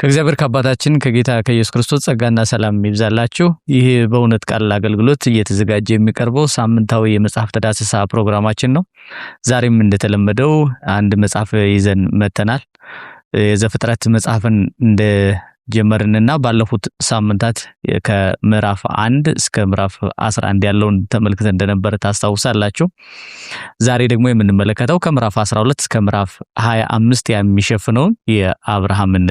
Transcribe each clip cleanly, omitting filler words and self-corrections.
ከእግዚአብሔር ከአባታችን ከጌታ ከኢየሱስ ክርስቶስ ጸጋና ሰላም ይብዛላችሁ። ይህ በእውነት ቃል አገልግሎት እየተዘጋጀ የሚቀርበው ሳምንታዊ የመጽሐፍ ተዳሰሳ ፕሮግራማችን ነው። ዛሬም እንደተለመደው አንድ መጽሐፍ ይዘን መተናል። የዘፍጥረት መጽሐፍን እንደጀመርንና ባለፉት ሳምንታት ከምዕራፍ 1 እስከ ምዕራፍ 11 ያለውን ተመልክተን እንደነበረ ታስታውሳላችሁ። ዛሬ ደግሞ የምንመለከተው ከምዕራፍ 12 እስከ ምዕራፍ 25 የሚሸፍነውን የአብርሃምን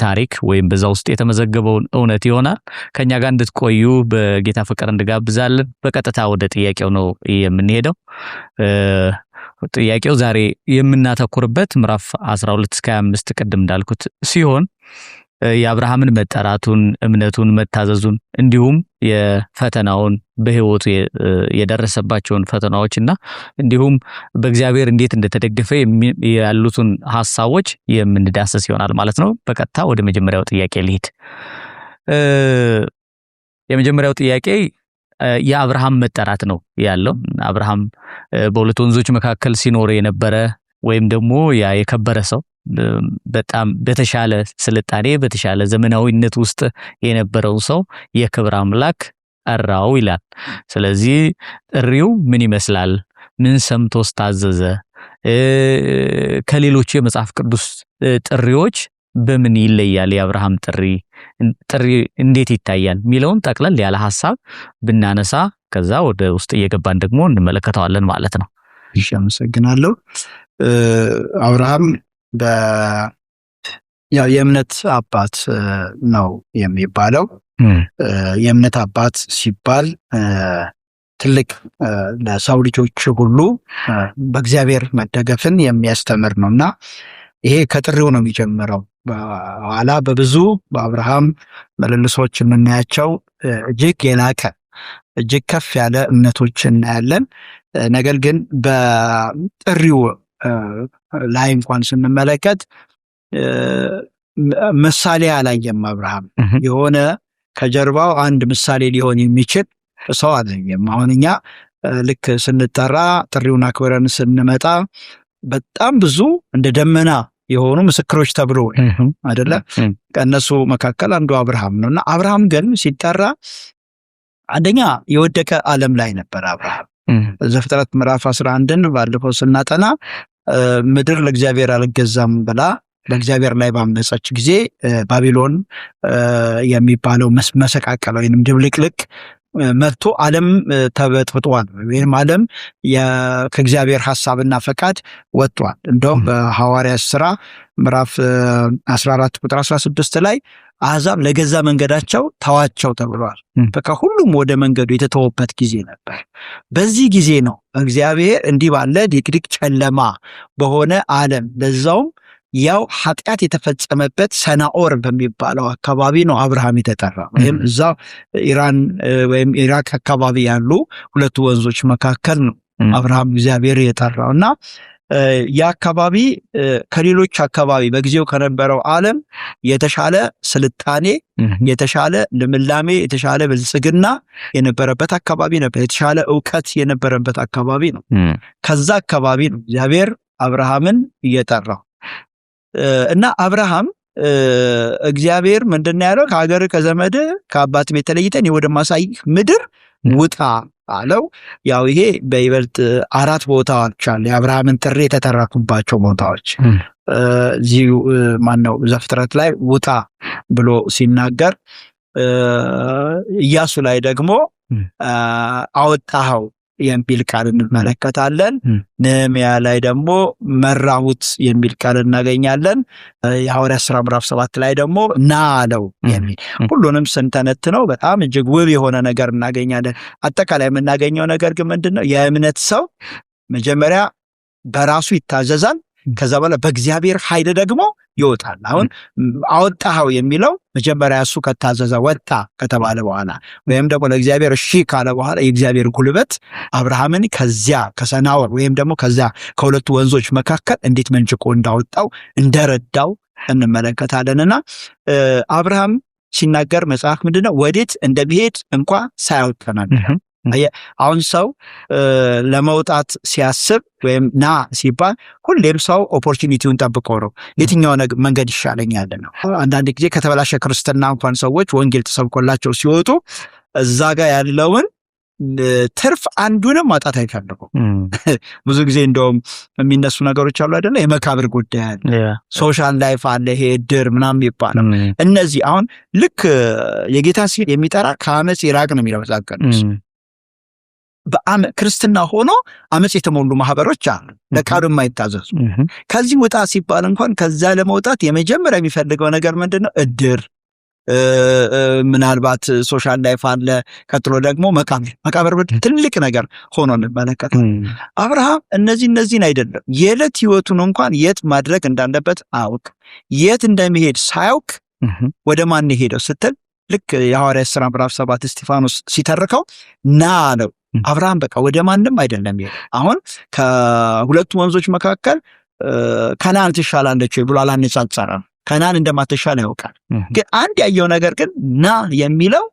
ታሪክ ወይም በዛ ውስጥ የተመዘገበውን እውነት ይሆናል። ከኛ ጋር እንድትቆዩ በጌታ ፍቅር እንጋብዛለን። በቀጥታ ወደ ጥያቄው ነው የምንሄደው። ጥያቄው ዛሬ የምናተኩርበት ምዕራፍ 12 እስከ 25 ቅድም እንዳልኩት ሲሆን የአብርሃምን መጠራቱን፣ እምነቱን፣ መታዘዙን እንዲሁም የፈተናውን በህይወቱ የደረሰባቸውን ፈተናዎችና እንዲሁም በእግዚአብሔር እንዴት እንደተደገፈ ያሉትን ሐሳቦች የምንዳሰስ ይሆናል ማለት ነው። በቀጥታ ወደ መጀመሪያው ጥያቄ ልሂድ። የመጀመሪያው ጥያቄ የአብርሃም መጠራት ነው ያለው። አብርሃም በሁለት ወንዞች መካከል ሲኖር የነበረ ወይም ደግሞ ያ የከበረ ሰው በጣም በተሻለ ስልጣኔ በተሻለ ዘመናዊነት ውስጥ የነበረው ሰው የክብር አምላክ ጠራው ይላል። ስለዚህ ጥሪው ምን ይመስላል? ምን ሰምቶስ ታዘዘ? ከሌሎች የመጽሐፍ ቅዱስ ጥሪዎች በምን ይለያል? የአብርሃም ጥሪ እንዴት ይታያል? ሚለውን ጠቅለል ያለ ሐሳብ ብናነሳ ከዛ ወደ ውስጥ እየገባን ደግሞ እንመለከተዋለን ማለት ነው። እሺ፣ አመሰግናለሁ። አብርሃም ያው የእምነት አባት ነው የሚባለው። የእምነት አባት ሲባል ትልቅ ለሰው ልጆች ሁሉ በእግዚአብሔር መደገፍን የሚያስተምር ነውና ይሄ ከጥሪው ነው የሚጀምረው። በኋላ በብዙ በአብርሃም መልልሶች የምናያቸው እጅግ የላቀ እጅግ ከፍ ያለ እምነቶች እናያለን። ነገር ግን በጥሪው ላይ እንኳን ስንመለከት ምሳሌ አላየም። አብርሃም የሆነ ከጀርባው አንድ ምሳሌ ሊሆን የሚችል ሰው አላየም። አሁን እኛ ልክ ስንጠራ ጥሪውን አክብረን ስንመጣ በጣም ብዙ እንደ ደመና የሆኑ ምስክሮች ተብሎ አይደለ? ከእነሱ መካከል አንዱ አብርሃም ነውና አብርሃም ግን ሲጠራ አንደኛ የወደቀ ዓለም ላይ ነበር። አብርሃም ዘፍጥረት ምዕራፍ 11ን ባለፈው ስናጠና ምድር ለእግዚአብሔር አልገዛም ብላ በእግዚአብሔር ላይ ባመፀች ጊዜ ባቢሎን የሚባለው መሰቃቀል ወይንም ድብልቅልቅ መጥቶ ዓለም ተበጥብጧል። ወይም ዓለም ከእግዚአብሔር ሐሳብና ፈቃድ ወጥቷል። እንደውም በሐዋርያት ሥራ ምዕራፍ 14 ቁጥር 16 ላይ አሕዛብ ለገዛ መንገዳቸው ተዋቸው ተብሏል። በቃ ሁሉም ወደ መንገዱ የተተወበት ጊዜ ነበር። በዚህ ጊዜ ነው እግዚአብሔር እንዲህ ባለ ድቅድቅ ጨለማ በሆነ ዓለም ለዛውም ያው ኃጢአት የተፈጸመበት ሰናኦር በሚባለው አካባቢ ነው አብርሃም የተጠራ። ወይም እዛው ኢራን ወይም ኢራቅ አካባቢ ያሉ ሁለቱ ወንዞች መካከል ነው አብርሃም እግዚአብሔር የጠራውና ያ አካባቢ ከሌሎች አካባቢ በጊዜው ከነበረው ዓለም የተሻለ ስልጣኔ፣ የተሻለ ልምላሜ፣ የተሻለ ብልጽግና የነበረበት አካባቢ ነበር። የተሻለ ዕውቀት የነበረበት አካባቢ ነው። ከዛ አካባቢ ነው እግዚአብሔር አብርሃምን እየጠራው እና አብርሃም እግዚአብሔር ምንድነው ያለው? ከሀገር ከዘመድ ከአባት ቤት ተለይተን ወደ ማሳይ ምድር ውጣ አለው። ያው ይሄ በይበልጥ 4 ቦታዎች አሉ የአብርሃምን ጥሪ የተጠራኩባቸው ቦታዎች። እዚሁ ማነው ዘፍጥረት ላይ ውጣ ብሎ ሲናገር፣ ኢያሱ ላይ ደግሞ አወጣኸው የሚል ቃል እንመለከታለን። ነህምያ ላይ ደግሞ መራሁት የሚል ቃል እናገኛለን። የሐዋርያት ሥራ ምዕራፍ 7 ላይ ደግሞ ና አለው የሚል። ሁሉንም ስንተነትነው በጣም እጅግ ውብ የሆነ ነገር እናገኛለን። አጠቃላይ የምናገኘው ነገር ግን ምንድነው? የእምነት ሰው መጀመሪያ በራሱ ይታዘዛል። ከዛ በኋላ በእግዚአብሔር ኃይል ደግሞ ይወጣል። አሁን አወጣኸው የሚለው መጀመሪያ እሱ ከታዘዘ ወጣ ከተባለ በኋላ ወይም ደግሞ ለእግዚአብሔር እሺ ካለ በኋላ የእግዚአብሔር ጉልበት አብርሃምን ከዚያ ከሰናወር ወይም ደግሞ ከዚያ ከሁለቱ ወንዞች መካከል እንዴት መንጭቆ እንዳወጣው እንደረዳው እንመለከታለንና አብርሃም ሲናገር መጽሐፍ ምንድነው ወዴት እንደሚሄድ እንኳ ሳያውቅ ተናገረ። አሁን ሰው ለመውጣት ሲያስብ ወይም ና ሲባል ሁሌም ሰው ኦፖርቹኒቲውን ጠብቆ ነው የትኛው መንገድ ይሻለኛል ነው። አንዳንድ ጊዜ ከተበላሸ ክርስትና እንኳን ሰዎች ወንጌል ተሰብኮላቸው ሲወጡ እዛ ጋር ያለውን ትርፍ አንዱንም ማጣት አይፈልጉም። ብዙ ጊዜ እንደውም የሚነሱ ነገሮች አሉ አይደለ? የመካብር ጉዳይ አለ፣ ሶሻል ላይፍ አለ፣ ይሄ ድር ምናምን ይባላል። እነዚህ አሁን ልክ የጌታ ሲል የሚጠራ ከአመፅ ይራቅ ነው የሚለው መጽሐፍ ቅዱስ። ክርስትና ሆኖ አመፅ የተሞሉ ማህበሮች አሉ፣ ለቃሉ የማይታዘዙ። ከዚህ ውጣ ሲባል እንኳን ከዛ ለመውጣት የመጀመሪያ የሚፈልገው ነገር ምንድነው? እድር፣ ምናልባት ሶሻል ላይፍ አለ፣ ቀጥሎ ደግሞ መቃብር ትልቅ ነገር ሆኖ እንመለከታለን። አብርሃም እነዚህን አይደለም የዕለት ህይወቱን እንኳን የት ማድረግ እንዳለበት አውቅ፣ የት እንደሚሄድ ሳያውቅ ወደ ማን ሄደው ስትል ልክ የሐዋርያት ሥራ ምዕራፍ 7 እስጢፋኖስ ሲተርከው ና ነው። አብርሃም በቃ ወደ ማንም አይደለም ይሄ። አሁን ከሁለቱ ወንዞች መካከል ከናን ትሻላለች ብሎ አላነጻጸረም። ከናን እንደማትሻል ያውቃል። ግን አንድ ያየው ነገር ግን ና የሚለው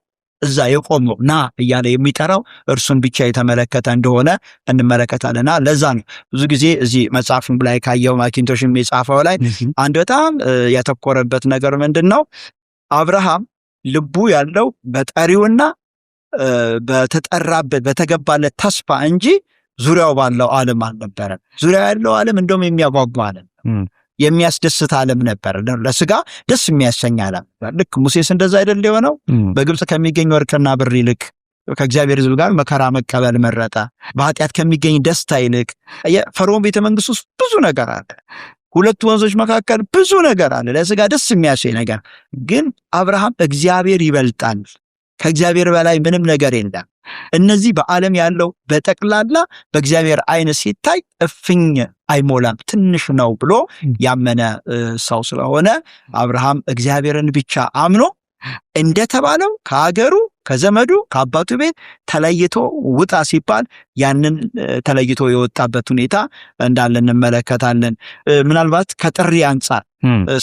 እዛ የቆመው ና እያለ የሚጠራው እርሱን ብቻ የተመለከተ እንደሆነ እንመለከታለና ለዛ ነው ብዙ ጊዜ እዚህ መጽሐፍም ላይ ካየው ማኪንቶሽ የሚጻፈው ላይ አንድ በጣም ያተኮረበት ነገር ምንድነው? አብርሃም ልቡ ያለው በጠሪውና በተጠራበት በተገባለት ተስፋ እንጂ ዙሪያው ባለው ዓለም አልነበረም። ዙሪያው ያለው ዓለም እንደውም የሚያጓጓ ዓለም፣ የሚያስደስት ዓለም ነበር፣ ለስጋ ደስ የሚያሰኝ ዓለም። ልክ ሙሴስ እንደዛ አይደል የሆነው? በግብጽ ከሚገኝ ወርቅና ብር ይልቅ ከእግዚአብሔር ሕዝብ ጋር መከራ መቀበል መረጠ። በኃጢአት ከሚገኝ ደስታ ይልቅ የፈርዖን ቤተ መንግስት ውስጥ ብዙ ነገር አለ። ሁለቱ ወንዞች መካከል ብዙ ነገር አለ፣ ለስጋ ደስ የሚያሰኝ ነገር። ግን አብርሃም እግዚአብሔር ይበልጣል፣ ከእግዚአብሔር በላይ ምንም ነገር የለም፣ እነዚህ በዓለም ያለው በጠቅላላ በእግዚአብሔር ዓይን ሲታይ እፍኝ አይሞላም፣ ትንሽ ነው ብሎ ያመነ ሰው ስለሆነ አብርሃም እግዚአብሔርን ብቻ አምኖ እንደተባለው ከሀገሩ ከዘመዱ ከአባቱ ቤት ተለይቶ ውጣ ሲባል ያንን ተለይቶ የወጣበት ሁኔታ እንዳለ እንመለከታለን። ምናልባት ከጥሪ አንጻር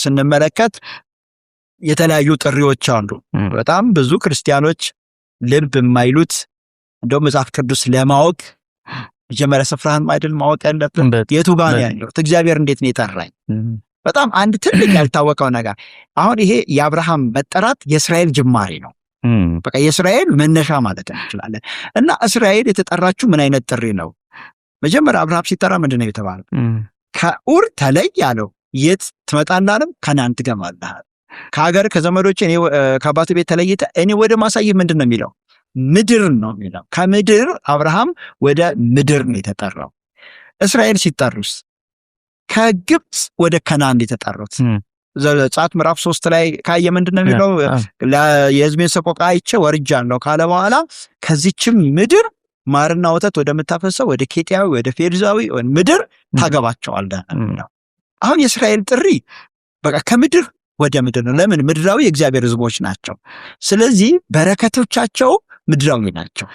ስንመለከት የተለያዩ ጥሪዎች አሉ። በጣም ብዙ ክርስቲያኖች ልብ የማይሉት እንደው መጽሐፍ ቅዱስ ለማወቅ መጀመሪያ ስፍራህን አይደል ማወቅ ያለብን፣ የቱ ጋር ነው ያለው? እግዚአብሔር እንዴት ነው የጠራኝ? በጣም አንድ ትልቅ ያልታወቀው ነገር አሁን ይሄ የአብርሃም መጠራት የእስራኤል ጅማሬ ነው። በቃ የእስራኤል መነሻ ማለት እንችላለን። እና እስራኤል የተጠራችው ምን አይነት ጥሪ ነው? መጀመሪያ አብርሃም ሲጠራ ምንድን ነው የተባለው? ከኡር ተለይ ያለው። የት ትመጣለህ? ከናን ትገባለህ። ከሀገር ከዘመዶች እኔ ከአባቱ ቤት ተለይተ እኔ ወደ ማሳየህ ምንድን ነው የሚለው? ምድር ነው የሚለው። ከምድር አብርሃም ወደ ምድር ነው የተጠራው። እስራኤል ሲጠሩስ ከግብፅ ወደ ከናን የተጠሩት። ዘጸአት ምዕራፍ 3 ላይ ካየ ምንድን ነው የሚለው? የሕዝቤን ሰቆቃ አይቼ ወርጃለሁ ካለ በኋላ ከዚችም ምድር ማርና ወተት ወደምታፈሰው ወደ ኬጢያዊ ወደ ፌርዛዊ ምድር ታገባቸዋለህ ነው። አሁን የእስራኤል ጥሪ በቃ ከምድር ወደ ምድር ነው። ለምን? ምድራዊ የእግዚአብሔር ሕዝቦች ናቸው። ስለዚህ በረከቶቻቸው ምድራዊ ናቸው።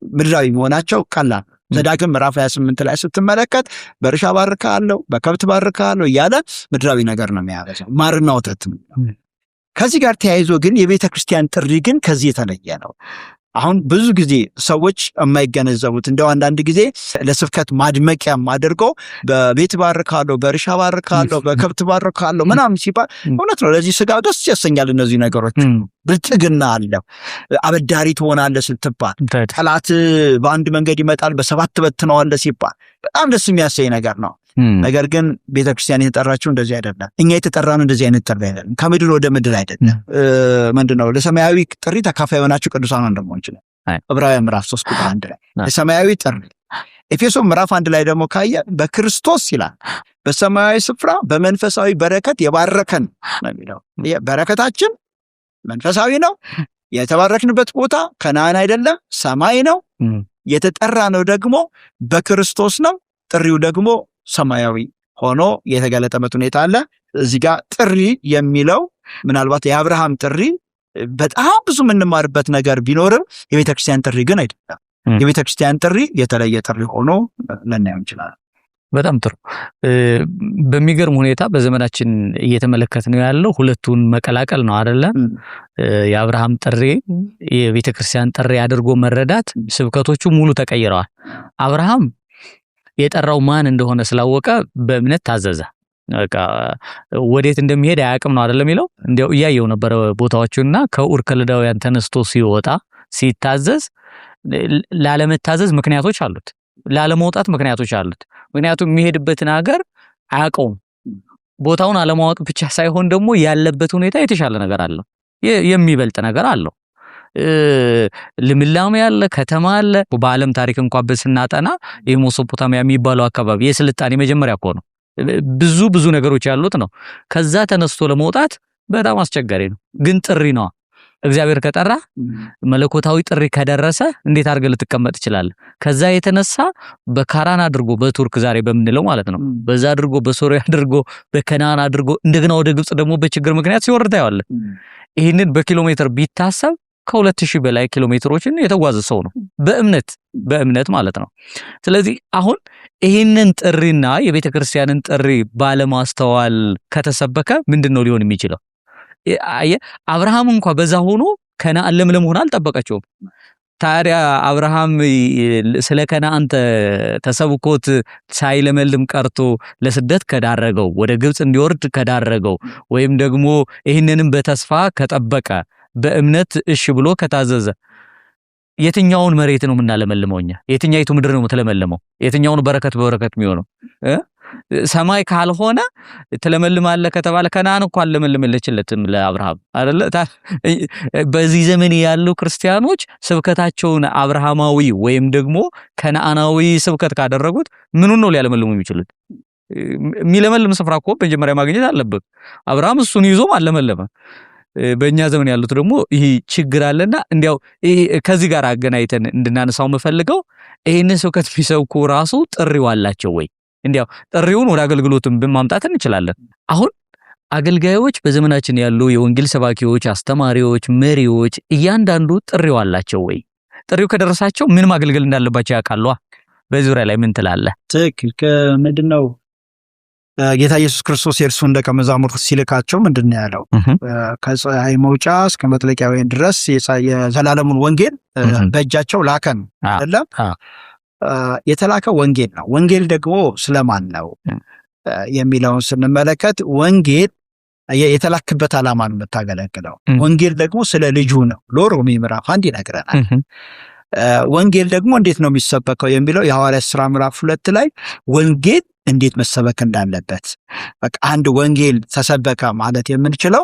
ምድራዊ መሆናቸው ቀላል። ዘዳግም ምዕራፍ 28 ላይ ስትመለከት በእርሻ ባርካለሁ፣ በከብት ባርካለሁ እያለ ምድራዊ ነገር ነው የሚያበዛው፣ ማርና ወተት። ከዚህ ጋር ተያይዞ ግን የቤተ ክርስቲያን ጥሪ ግን ከዚህ የተለየ ነው። አሁን ብዙ ጊዜ ሰዎች የማይገነዘቡት እንደው አንዳንድ ጊዜ ለስብከት ማድመቂያም አድርገው በቤት ባርካለሁ፣ በእርሻ ባርካለሁ፣ በከብት ባርካለሁ ምናምን ሲባል እውነት ነው፣ ለዚህ ስጋ ደስ ያሰኛል። እነዚህ ነገሮች ብልጥግና አለው። አበዳሪ ትሆናለህ ስትባል፣ ጠላት በአንድ መንገድ ይመጣል በሰባት ትበትነዋለህ ሲባል በጣም ደስ የሚያሰኝ ነገር ነው። ነገር ግን ቤተክርስቲያን የተጠራችው እንደዚህ አይደለም። እኛ የተጠራነው እንደዚህ አይነት ጥሪ አይደለም። ከምድር ወደ ምድር አይደለም። ምንድነው? ለሰማያዊ ጥሪ ተካፋይ የሆናችሁ ቅዱሳን እንደምሆን ይችላል። ዕብራውያን ምዕራፍ 3 ቁጥር 1 ላይ ለሰማያዊ ጥሪ። ኤፌሶን ምዕራፍ 1 ላይ ደግሞ ካየ በክርስቶስ ይላል በሰማያዊ ስፍራ በመንፈሳዊ በረከት የባረከን ነው የሚለው። በረከታችን መንፈሳዊ ነው። የተባረክንበት ቦታ ከነዓን አይደለም፣ ሰማይ ነው። የተጠራነው ደግሞ በክርስቶስ ነው። ጥሪው ደግሞ ሰማያዊ ሆኖ የተገለጠበት ሁኔታ አለ። እዚህ ጋር ጥሪ የሚለው ምናልባት የአብርሃም ጥሪ በጣም ብዙ የምንማርበት ነገር ቢኖርም የቤተክርስቲያን ጥሪ ግን አይደለም። የቤተክርስቲያን ጥሪ የተለየ ጥሪ ሆኖ ልናየው እንችላለን። በጣም ጥሩ። በሚገርም ሁኔታ በዘመናችን እየተመለከትነው ያለው ሁለቱን መቀላቀል ነው አይደለ? የአብርሃም ጥሪ የቤተክርስቲያን ጥሪ አድርጎ መረዳት፣ ስብከቶቹ ሙሉ ተቀይረዋል። አብርሃም የጠራው ማን እንደሆነ ስላወቀ በእምነት ታዘዘ። በቃ ወዴት እንደሚሄድ አያውቅም ነው አይደለም የሚለው። እንዲያው እያየው ነበር ቦታዎቹና ከኡር ከለዳውያን ተነስቶ ሲወጣ ሲታዘዝ፣ ላለመታዘዝ ምክንያቶች አሉት፣ ላለመውጣት ምክንያቶች አሉት። ምክንያቱም የሚሄድበትን ሀገር አያውቀውም። ቦታውን አለማወቅ ብቻ ሳይሆን ደግሞ ያለበት ሁኔታ የተሻለ ነገር አለው፣ የሚበልጥ ነገር አለው። ልምላሜ ያለ ከተማ አለ። በዓለም ታሪክ እንኳን በስናጠና የሜሶፖታሚያ የሚባለው አካባቢ የስልጣኔ መጀመሪያ እኮ ነው። ብዙ ነገሮች ያሉት ነው። ከዛ ተነስቶ ለመውጣት በጣም አስቸጋሪ ነው። ግን ጥሪ ነው። እግዚአብሔር ከጠራ መለኮታዊ ጥሪ ከደረሰ እንዴት አድርገህ ልትቀመጥ ትችላለህ? ከዛ የተነሳ በካራን አድርጎ በቱርክ ዛሬ በምንለው ማለት ነው፣ በዛ አድርጎ በሶሪያ አድርጎ በከናን አድርጎ እንደገና ወደ ግብጽ ደግሞ በችግር ምክንያት ሲወርድ ታያለህ። ይህንን በኪሎ ሜትር ቢታሰብ ከ2000 በላይ ኪሎ ሜትሮችን የተጓዘ ሰው ነው፣ በእምነት ማለት ነው። ስለዚህ አሁን ይህንን ጥሪና የቤተክርስቲያንን ጥሪ ባለማስተዋል ከተሰበከ ምንድነው ሊሆን የሚችለው? አብርሃም እንኳን በዛ ሆኖ ከነዓን ለምለም ሆና አልጠበቀችውም። ታዲያ አብርሃም ስለ ከነዓን ተሰብኮት ሳይለመልም ቀርቶ ለስደት ከዳረገው፣ ወደ ግብጽ እንዲወርድ ከዳረገው፣ ወይም ደግሞ ይህንንም በተስፋ ከጠበቀ፣ በእምነት እሺ ብሎ ከታዘዘ የትኛውን መሬት ነው የምናለመልመው እኛ? የትኛይቱ ምድር ነው የምትለመልመው? የትኛውን በረከት በበረከት የሚሆነው? ሰማይ ካልሆነ ትለመልማለህ ከተባለ ከነዓን እንኳን አልለመለመለችለትም ለአብርሃም አይደለ? በዚህ ዘመን ያሉ ክርስቲያኖች ስብከታቸውን አብርሃማዊ ወይም ደግሞ ከነዓናዊ ስብከት ካደረጉት ምኑን ነው ሊያለመልሙ የሚችሉት? የሚለመልም ስፍራ እኮ መጀመሪያ ማግኘት አለበት። አብርሃም እሱን ይዞም አለመለመ። በእኛ ዘመን ያሉት ደግሞ ይሄ ችግር አለና እንዲያው ከዚህ ጋር አገናኝተን እንድናነሳው የምፈልገው ይህንን ስብከት ቢሰብኩ ራሱ ጥሪው አላቸው ወይ? እንዲያው ጥሪውን ወደ አገልግሎትም ማምጣት እንችላለን። አሁን አገልጋዮች በዘመናችን ያሉ የወንጌል ሰባኪዎች፣ አስተማሪዎች፣ መሪዎች እያንዳንዱ ጥሪው አላቸው ወይ? ጥሪው ከደረሳቸው ምን ማገልገል እንዳለባቸው ያውቃሉ? በዚህ ዙሪያ ላይ ምን ትላለህ? ትክክል። ከምንድነው ጌታ ኢየሱስ ክርስቶስ የእርሱን ደቀ መዛሙርት ሲልካቸው ምንድነው ያለው? ከፀሐይ መውጫ እስከ መጥለቂያ ድረስ የዘላለሙን ወንጌል በእጃቸው ላከን አይደለም? የተላከ ወንጌል ነው። ወንጌል ደግሞ ስለማን ነው የሚለውን ስንመለከት ወንጌል የተላክበት ዓላማ ነው የምታገለግለው። ወንጌል ደግሞ ስለ ልጁ ነው። ሮሜ ምዕራፍ 1 ይነግረናል። ወንጌል ደግሞ እንዴት ነው የሚሰበከው የሚለው የሐዋርያት ሥራ ምዕራፍ 2 ላይ ወንጌል እንዴት መሰበክ እንዳለበት። በቃ አንድ ወንጌል ተሰበከ ማለት የምንችለው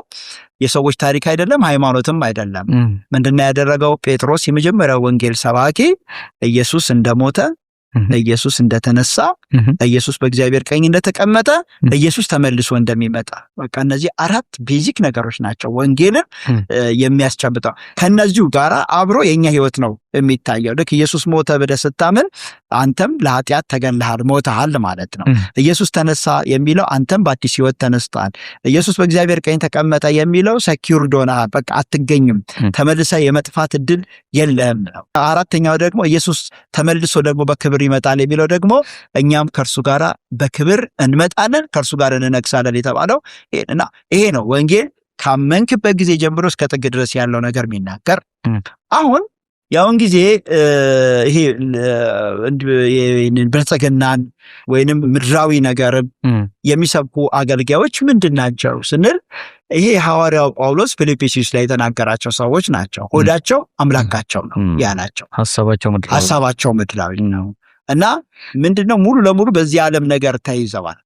የሰዎች ታሪክ አይደለም፣ ሃይማኖትም አይደለም። ምንድነው ያደረገው ጴጥሮስ? የመጀመሪያው ወንጌል ሰባኪ ኢየሱስ እንደሞተ፣ ኢየሱስ እንደተነሳ፣ ኢየሱስ በእግዚአብሔር ቀኝ እንደተቀመጠ፣ ኢየሱስ ተመልሶ እንደሚመጣ። በቃ እነዚህ 4 ቤዚክ ነገሮች ናቸው ወንጌልን የሚያስጨብጠው። ከነዚሁ ጋራ አብሮ የኛ ህይወት ነው የሚታየው። ልክ ኢየሱስ ሞተ ብለህ ስታምን አንተም ለኃጢአት ተገለሃል፣ ሞተሃል ማለት ነው። ኢየሱስ ተነሳ የሚለው አንተም በአዲስ ህይወት ተነስተሃል። ኢየሱስ በእግዚአብሔር ቀኝ ተቀመጠ የሚለው ሰኪውርድ ሆነሃል፣ በቃ አትገኝም፣ ተመልሰ የመጥፋት እድል የለህም ነው። አራተኛው ደግሞ ኢየሱስ ተመልሶ ደግሞ በክብር ይመጣል የሚለው ደግሞ እኛም ከእርሱ ጋር በክብር እንመጣለን፣ ከእርሱ ጋር እንነግሳለን የተባለው እና ይሄ ነው ወንጌል ካመንክበት ጊዜ ጀምሮ እስከ ጥግ ድረስ ያለው ነገር የሚናገር። አሁን ያውን ጊዜ ይሄ ብልጽግናን ወይንም ምድራዊ ነገርን የሚሰብኩ አገልጋዮች ምንድናቸው ስንል ይሄ ሐዋርያው ጳውሎስ ፊልጵስዩስ ላይ የተናገራቸው ሰዎች ናቸው። ሆዳቸው አምላካቸው ነው ያላቸው፣ ሐሳባቸው ምድራዊ ነው እና ምንድነው ሙሉ ለሙሉ በዚህ ዓለም ነገር ተይዘዋል።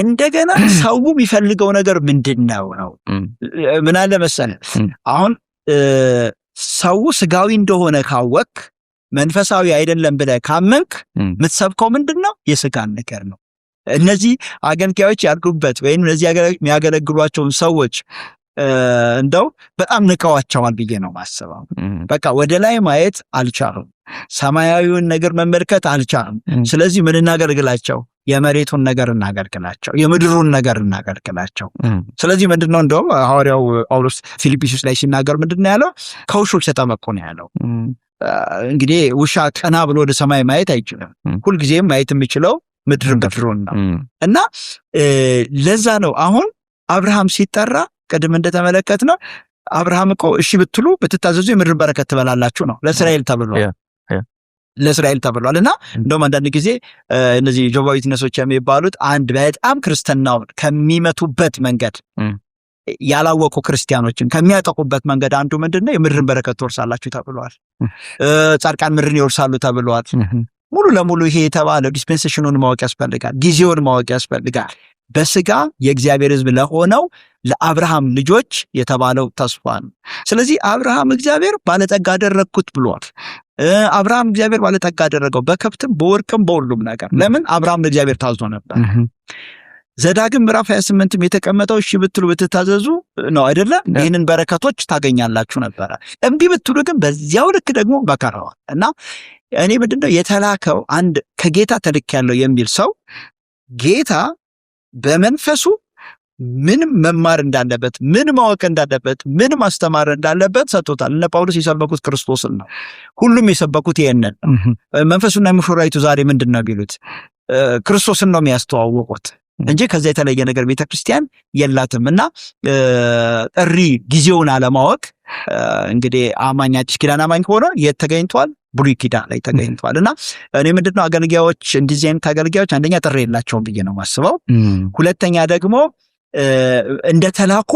እንደገና ሰው የሚፈልገው ነገር ምንድነው ነው? ምን አለ መሰለህ አሁን ሰው ስጋዊ እንደሆነ ካወቅ መንፈሳዊ አይደለም ብለህ ካመንክ የምትሰብከው ምንድነው? የስጋን ነገር ነው። እነዚህ አገልጋዮች ያሉበት ወይም እነዚህ የሚያገለግሏቸውን ሰዎች እንደው በጣም ንቀዋቸዋል ብዬ ነው ማስበው። በቃ ወደ ላይ ማየት አልቻሉም፣ ሰማያዊውን ነገር መመልከት አልቻሉም። ስለዚህ ምን እናገልግላቸው? የመሬቱን ነገር እናገልግላቸው፣ የምድሩን ነገር እናገልግላቸው። ስለዚህ ምንድነው እንደውም ሐዋርያው ጳውሎስ ፊልጵስዩስ ላይ ሲናገር ምንድነው ያለው? ከውሾች ተጠበቁ ነው ያለው። እንግዲህ ውሻ ቀና ብሎ ወደ ሰማይ ማየት አይችልም። ሁልጊዜም ማየት የሚችለው ምድሩን ነው። እና ለዛ ነው አሁን አብርሃም ሲጠራ ቅድም እንደተመለከት ነው አብርሃም እኮ እሺ ብትሉ ብትታዘዙ የምድር በረከት ትበላላችሁ ነው ለእስራኤል ተብሏል። እና እንደውም አንዳንድ ጊዜ እነዚህ ጆባዊ ዊትነሶች የሚባሉት አንድ በጣም ክርስትናውን ከሚመቱበት መንገድ ያላወቁ ክርስቲያኖችን ከሚያጠቁበት መንገድ አንዱ ምንድነው? የምድርን በረከት ትወርሳላችሁ ተብሏል። ጻድቃን ምድርን ይወርሳሉ ተብሏል። ሙሉ ለሙሉ ይሄ የተባለው ዲስፔንሴሽኑን ማወቅ ያስፈልጋል፣ ጊዜውን ማወቅ ያስፈልጋል። በስጋ የእግዚአብሔር ሕዝብ ለሆነው ለአብርሃም ልጆች የተባለው ተስፋ ነው። ስለዚህ አብርሃም እግዚአብሔር ባለጠጋ አደረግኩት ብሏል። አብርሃም እግዚአብሔር ባለጠጋ አደረገው በከብትም በወርቅም በሁሉም ነገር። ለምን? አብርሃም ለእግዚአብሔር ታዝዞ ነበር። ዘዳግም ምዕራፍ 28ም የተቀመጠው እሺ ብትሉ ብትታዘዙ ነው አይደለ? ይህንን በረከቶች ታገኛላችሁ ነበረ። እምቢ ብትሉ ግን በዚያው ልክ ደግሞ መከራዋል። እና እኔ ምንድነው የተላከው አንድ ከጌታ ተልክ ያለው የሚል ሰው ጌታ በመንፈሱ ምን መማር እንዳለበት፣ ምን ማወቅ እንዳለበት፣ ምን ማስተማር እንዳለበት ሰጥቶታል። እነ ጳውሎስ የሰበኩት ክርስቶስን ነው። ሁሉም የሰበኩት ይሄንን መንፈሱና ሙሽራይቱ ዛሬ ምንድን ነው ቢሉት ክርስቶስን ነው የሚያስተዋውቁት እንጂ ከዛ የተለየ ነገር ቤተክርስቲያን የላትም። እና ጥሪ ጊዜውን አለማወቅ እንግዲህ አማኝ አዲስ ኪዳን አማኝ ሆኖ የት ተገኝቷል? ብሉይ ኪዳን ላይ ተገኝቷል። እና እኔ ምንድነው አገልጋዮች እንደዚህ አይነት አገልጋዮች አንደኛ ጥሪ የላቸውም ብዬ ነው ማስበው። ሁለተኛ ደግሞ እንደተላኩ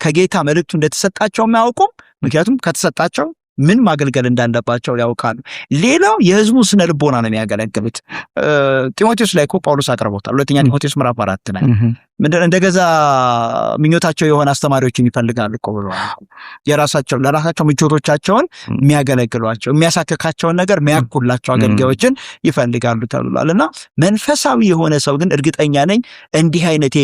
ከጌታ መልእክቱ እንደተሰጣቸው አያውቁም። ምክንያቱም ከተሰጣቸው ምን ማገልገል እንዳለባቸው ያውቃሉ። ሌላው የህዝቡን ስነ ልቦና ነው የሚያገለግሉት። ጢሞቴዎስ ላይ እኮ ጳውሎስ አቅርቦታል። ሁለተኛ ጢሞቴዎስ ምዕራፍ 4 ላይ እንደገዛ ምኞታቸው የሆነ አስተማሪዎችን ይፈልጋሉ እኮ ብለዋል። ለራሳቸው ምቾቶቻቸውን የሚያገለግሏቸው፣ የሚያሳክካቸውን ነገር የሚያኩላቸው አገልጋዮችን ይፈልጋሉ ተብሏል። እና መንፈሳዊ የሆነ ሰው ግን እርግጠኛ ነኝ እንዲህ አይነት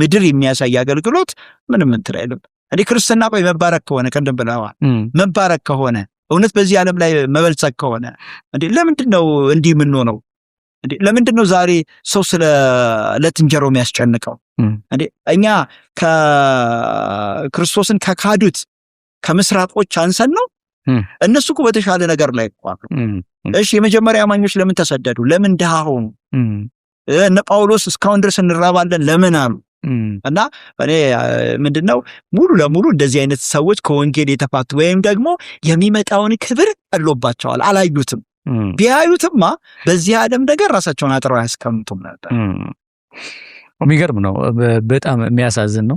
ምድር የሚያሳይ አገልግሎት ምንም እንትን አይልም። እንዴ ክርስትና ቆይ መባረክ ከሆነ ቅድም ብለዋል፣ መባረክ ከሆነ እውነት በዚህ ዓለም ላይ መበልጸግ ከሆነ እንዴ ለምንድነው እንዲህ የምንሆነው? እንዴ ለምንድነው ዛሬ ሰው ስለ ዕለት እንጀራው የሚያስጨንቀው? እንዴ እኛ ከክርስቶስን ከካዱት ከምስራቆች አንሰን ነው? እነሱ እኮ በተሻለ ነገር ላይ ቆዩ። እሺ የመጀመሪያ አማኞች ለምን ተሰደዱ? ለምን ድሃ ሆኑ? እነ ጳውሎስ እስካሁን ድረስ እንራባለን ለምን አሉ? እና እኔ ምንድነው ሙሉ ለሙሉ እንደዚህ አይነት ሰዎች ከወንጌል የተፋቱ ወይም ደግሞ የሚመጣውን ክብር ጠሎባቸዋል፣ አላዩትም። ቢያዩትማ በዚህ ዓለም ነገር ራሳቸውን አጥረው ያስቀምጡም ነበር። የሚገርም ነው። በጣም የሚያሳዝን ነው።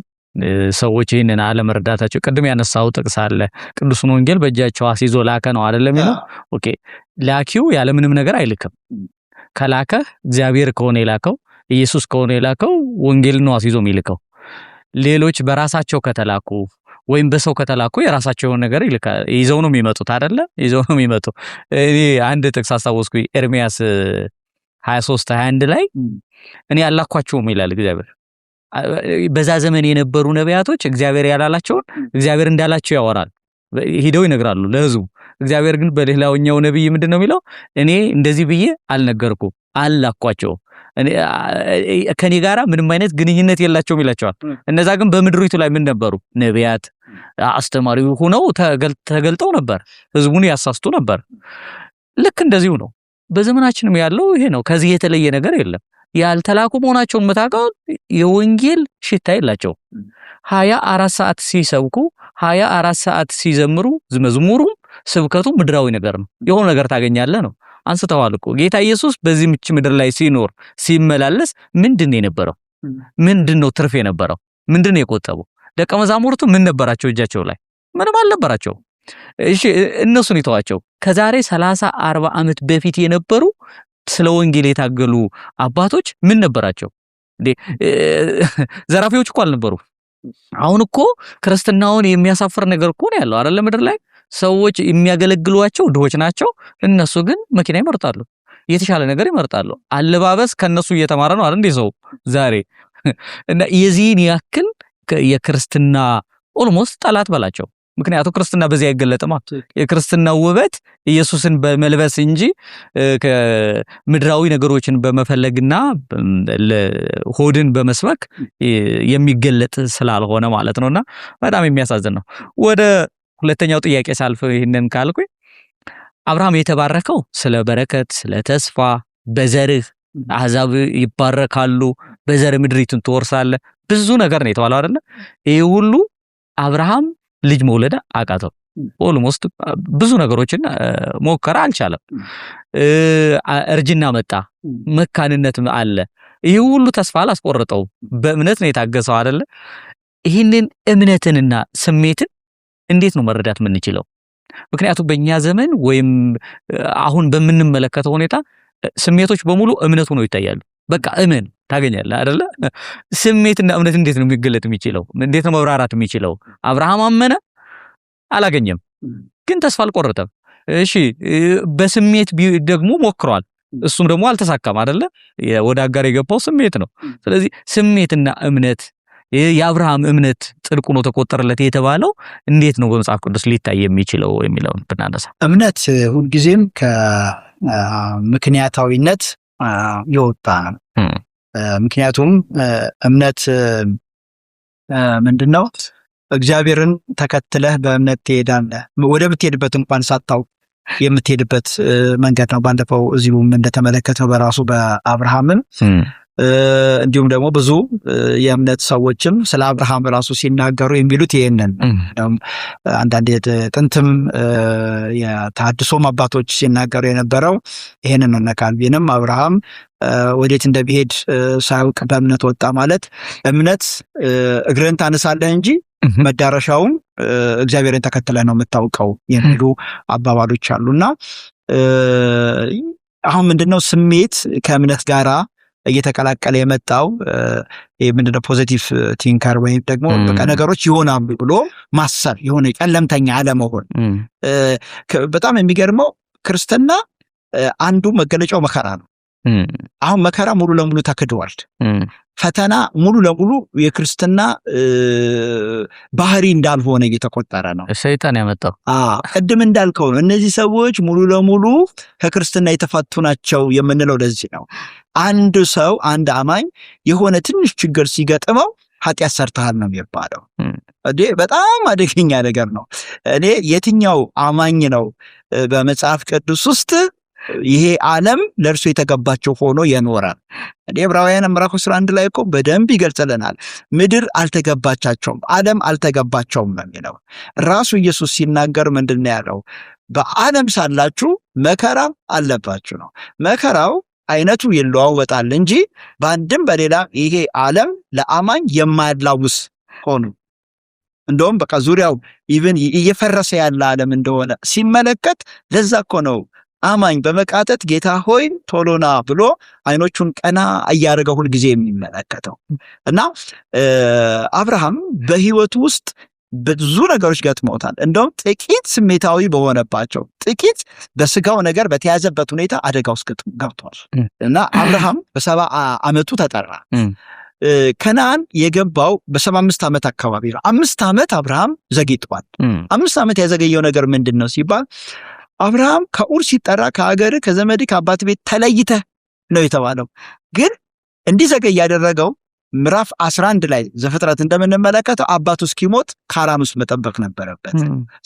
ሰዎች ይህንን አለመረዳታቸው። ቅድም ያነሳው ጥቅስ አለ፣ ቅዱሱን ወንጌል በእጃቸው አስይዞ ላከ ነው አይደለም የሚለው። ኦኬ ላኪው ያለምንም ነገር አይልክም። ከላከ እግዚአብሔር ከሆነ የላከው ኢየሱስ ከሆነ የላከው ወንጌል ነው አስይዞ የሚልከው። ሌሎች በራሳቸው ከተላኩ ወይም በሰው ከተላኩ የራሳቸው ነገር ይዘው ነው የሚመጡት አይደለ? ይዘው ነው የሚመጡ። እኔ አንድ ጥቅስ አስታወስኩኝ። ኤርሚያስ 23:21 ላይ እኔ ያላኳቸውም ይላል እግዚአብሔር። በዛ ዘመን የነበሩ ነቢያቶች እግዚአብሔር ያላላቸውን እግዚአብሔር እንዳላቸው ያወራል፣ ሂደው ይነግራሉ ለሕዝቡ። እግዚአብሔር ግን በሌላኛው ነብይ ምንድነው የሚለው? እኔ እንደዚህ ብዬ አልነገርኩም፣ አልላኳቸው፣ ከኔ ጋራ ምንም አይነት ግንኙነት የላቸውም ይላቸዋል። እነዛ ግን በምድሪቱ ላይ ምን ነበሩ? ነቢያት፣ አስተማሪ ሆነው ተገልጠው ነበር፣ ህዝቡን ያሳስቱ ነበር። ልክ እንደዚሁ ነው በዘመናችንም ያለው ይሄ ነው። ከዚህ የተለየ ነገር የለም። ያልተላኩ መሆናቸውን መታቀው የወንጌል ሽታ የላቸው። 24 ሰዓት ሲሰብኩ 24 ሰዓት ሲዘምሩ መዝሙሩም ስብከቱ ምድራዊ ነገር ነው። የሆነ ነገር ታገኛለህ ነው። አንስተዋል እኮ ጌታ ኢየሱስ በዚህ ምድር ላይ ሲኖር ሲመላለስ ምንድነው የነበረው? ምንድነው ትርፍ የነበረው? ምንድነው የቆጠበው? ደቀ መዛሙርቱ ምን ነበራቸው? እጃቸው ላይ ምንም አልነበራቸው። እሺ እነሱን ይተዋቸው። ከዛሬ 30-40 ዓመት በፊት የነበሩ ስለ ወንጌል የታገሉ አባቶች ምን ነበራቸው? ዘራፊዎች እኮ አልነበሩ። አሁን እኮ ክርስትናውን የሚያሳፍር ነገር እኮ ነው ያለው አይደል? ምድር ላይ ሰዎች የሚያገለግሏቸው ድሆች ናቸው። እነሱ ግን መኪና ይመርጣሉ፣ የተሻለ ነገር ይመርጣሉ። አለባበስ ከነሱ እየተማረ ነው አይደል ሰው ዛሬ። እና የዚህን ያክል የክርስትና ኦልሞስት ጠላት በላቸው ምክንያቱም ክርስትና በዚህ አይገለጥም። የክርስትናው ውበት ኢየሱስን በመልበስ እንጂ ከምድራዊ ነገሮችን በመፈለግና ሆድን በመስበክ የሚገለጥ ስላልሆነ ማለት ነውና በጣም የሚያሳዝን ነው። ወደ ሁለተኛው ጥያቄ ሳልፍ ይሄንን ካልኩኝ አብርሃም የተባረከው ስለ በረከት፣ ስለ ተስፋ፣ በዘርህ አሕዛብ ይባረካሉ፣ በዘር ምድሪቱን ትወርሳለህ፣ ብዙ ነገር ነው የተባለው አይደለ? ይሄ ሁሉ አብርሃም ልጅ መውለድ አቃተው። ኦልሞስት ብዙ ነገሮችን ሞከረ፣ አልቻለም። እርጅና መጣ፣ መካንነት አለ። ይሄ ሁሉ ተስፋ አላስቆረጠው፣ በእምነት ነው የታገሰው አይደለ? ይህንን እምነትንና ስሜትን እንዴት ነው መረዳት የምንችለው? ምክንያቱም በእኛ ዘመን ወይም አሁን በምንመለከተው ሁኔታ ስሜቶች በሙሉ እምነት ሆነው ይታያሉ። በቃ እመን ታገኛለህ አይደለ? ስሜትና እምነት እንዴት ነው የሚገለጥ የሚችለው? እንዴት ነው መብራራት የሚችለው? አብርሃም አመነ፣ አላገኘም፣ ግን ተስፋ አልቆረጠም። እሺ በስሜት ደግሞ ሞክሯል፣ እሱም ደግሞ አልተሳካም አይደለ? ወደ አጋር የገባው ስሜት ነው። ስለዚህ ስሜትና እምነት የአብርሃም እምነት ጽድቅ ሆኖ ተቆጠረለት የተባለው እንዴት ነው በመጽሐፍ ቅዱስ ሊታይ የሚችለው የሚለውን ብናነሳ፣ እምነት ሁልጊዜም ከምክንያታዊነት የወጣ ነው። ምክንያቱም እምነት ምንድነው? እግዚአብሔርን ተከትለህ በእምነት ትሄዳለህ። ወደ ብትሄድበት እንኳን ሳታውቅ የምትሄድበት መንገድ ነው። ባለፈው እዚሁም እንደተመለከተው በራሱ በአብርሃምም እንዲሁም ደግሞ ብዙ የእምነት ሰዎችም ስለ አብርሃም ራሱ ሲናገሩ የሚሉት ይሄንን አንዳንድ ጥንትም የተሐድሶም አባቶች ሲናገሩ የነበረው ይሄንን ነው። ካልቪንም አብርሃም ወዴት እንደሚሄድ ሳያውቅ በእምነት ወጣ ማለት እምነት እግርን ታነሳለህ እንጂ መዳረሻውም እግዚአብሔርን ተከትለህ ነው የምታውቀው የሚሉ አባባሎች አሉና አሁን ምንድነው ስሜት ከእምነት ጋራ እየተቀላቀለ የመጣው ምንድነው ፖዚቲቭ ቲንከር ወይም ደግሞ በቃ ነገሮች ይሆናሉ ብሎ ማሰብ፣ የሆነ ቀለምተኛ አለመሆን። በጣም የሚገርመው ክርስትና አንዱ መገለጫው መከራ ነው። አሁን መከራ ሙሉ ለሙሉ ተክዷል። ፈተና ሙሉ ለሙሉ የክርስትና ባህሪ እንዳልሆነ እየተቆጠረ ነው። ሰይጣን ያመጣው። ቅድም እንዳልከው ነው። እነዚህ ሰዎች ሙሉ ለሙሉ ከክርስትና የተፈቱ ናቸው የምንለው ለዚህ ነው። አንድ ሰው አንድ አማኝ የሆነ ትንሽ ችግር ሲገጥመው ኃጢአት ሰርተሃል ነው የሚባለው። በጣም አደገኛ ነገር ነው። እኔ የትኛው አማኝ ነው በመጽሐፍ ቅዱስ ውስጥ ይሄ ዓለም ለእርሱ የተገባቸው ሆኖ የኖረ? ዕብራውያን ምዕራፍ 11 ላይ እኮ በደንብ ይገልጽልናል። ምድር አልተገባቻቸውም፣ ዓለም አልተገባቸውም ነው የሚለው። ራሱ ኢየሱስ ሲናገር ምንድን ነው ያለው? በዓለም ሳላችሁ መከራ አለባችሁ ነው። መከራው አይነቱ ይለዋወጣል እንጂ በአንድም በሌላ ይሄ ዓለም ለአማኝ የማያላውስ ሆኑ። እንደውም በቃ ዙሪያው ኢቭን እየፈረሰ ያለ ዓለም እንደሆነ ሲመለከት ለዛ እኮ ነው አማኝ በመቃተት ጌታ ሆይ ቶሎና ብሎ አይኖቹን ቀና እያደረገ ሁል ጊዜ የሚመለከተው። እና አብርሃም በህይወቱ ውስጥ ብዙ ነገሮች ገጥመውታል። እንደውም ጥቂት ስሜታዊ በሆነባቸው፣ ጥቂት በስጋው ነገር በተያዘበት ሁኔታ አደጋ ውስጥ ገብቷል። እና አብርሃም በ70 ዓመቱ ተጠራ። ከነዓን የገባው በ75 ዓመት አካባቢ ነው። 5 ዓመት አብርሃም ዘግይቷል። 5 ዓመት ያዘገየው ነገር ምንድን ነው ሲባል አብርሃም ከኡር ሲጠራ ከአገር ከዘመድ ከአባት ቤት ተለይተህ ነው የተባለው። ግን እንዲዘገይ ያደረገው ምዕራፍ 11 ላይ ዘፍጥረት እንደምንመለከተው አባቱ እስኪሞት ካራን ውስጥ መጠበቅ ነበረበት።